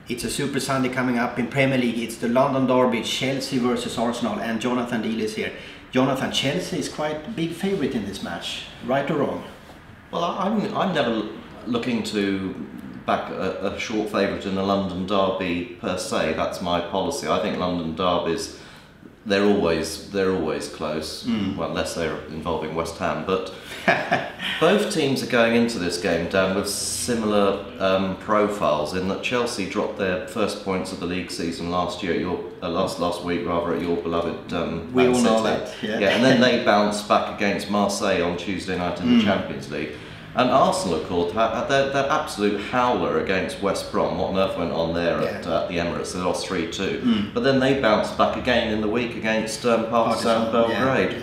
It's a Super Sunday coming up in Premier League. It's the London derby, Chelsea versus Arsenal, and Jonathan Deal is here. Jonathan, Chelsea is quite a big favourite in this match, right or wrong? Well, I'm never looking to back a short favourite in a London derby per se. That's my policy. I think London derbies, they're always close, well, unless they're involving West Ham. But both teams are going into this game, Dan, with similar profiles, in that Chelsea dropped their first points of the league season last year, last week rather, at your beloved we Man all know City. that, yeah. Yeah, and then they bounced back against Marseille on Tuesday night in the Champions League. And Arsenal, of course, had their absolute howler against West Brom. What on earth went on there at the Emirates? They lost 3-2. But then they bounced back again in the week against Partizan Belgrade.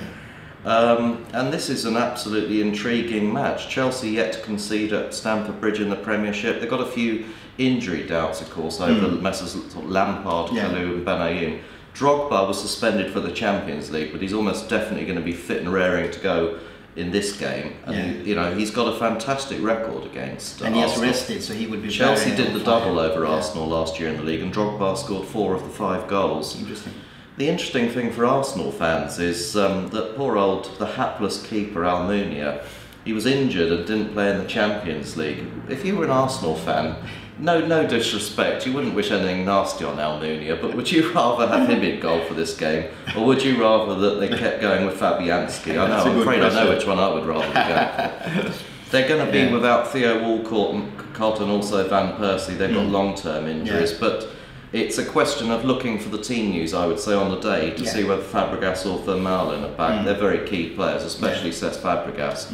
And this is an absolutely intriguing match. Chelsea yet to concede at Stamford Bridge in the Premiership. They've got a few injury doubts, of course, over Messrs Lampard, Kalou and Benayoun. Drogba was suspended for the Champions League, but he's almost definitely going to be fit and raring to go in this game, and you know, he's got a fantastic record against and he has Arsenal. rested, so he would be. Chelsea did the double over Arsenal last year in the league, and Drogba scored 4 of the 5 goals. Interesting. The interesting thing for Arsenal fans is that poor old, the hapless keeper Almunia, he was injured and didn't play in the Champions League. If you were an Arsenal fan, no disrespect, you wouldn't wish anything nasty on Almunia, but would you rather have him in goal for this game, or would you rather that they kept going with Fabianski? I'm afraid I know which one I would rather go for. They're going to be without Theo Walcott and also Van Persie. They've got long-term injuries, but it's a question of looking for the team news, I would say, on the day to see whether Fabregas or Vermaelen are back. They're very key players, especially Cesc Fabregas.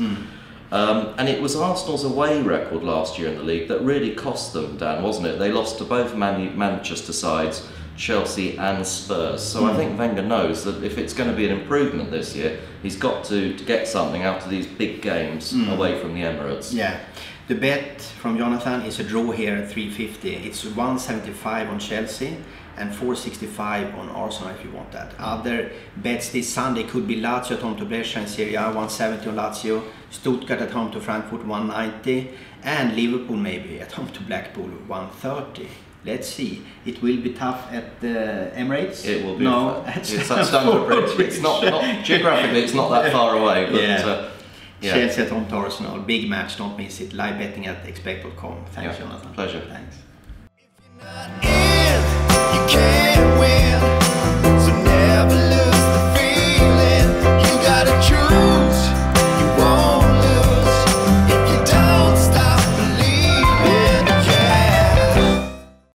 And it was Arsenal's away record last year in the league that really cost them, Dan, wasn't it? They lost to both Manchester sides, Chelsea and Spurs. So I think Wenger knows that if it's going to be an improvement this year, he's got to get something out of these big games away from the Emirates. Yeah. The bet from Jonathan is a draw here at 350. It's 175 on Chelsea and 465 on Arsenal if you want that. Other bets this Sunday could be Lazio at home to Brescia in Serie A, 170 on Lazio, Stuttgart at home to Frankfurt, 190, and Liverpool maybe at home to Blackpool, 130. Let's see. It will be tough at the Emirates. It will be. No, it's at Stamford Bridge. It's not geographically, it's not that far away, but Chelsea at home to Arsenal, big match, don't miss it. Live betting at expect.com. Thanks, Jonathan. Pleasure. Thanks. You can't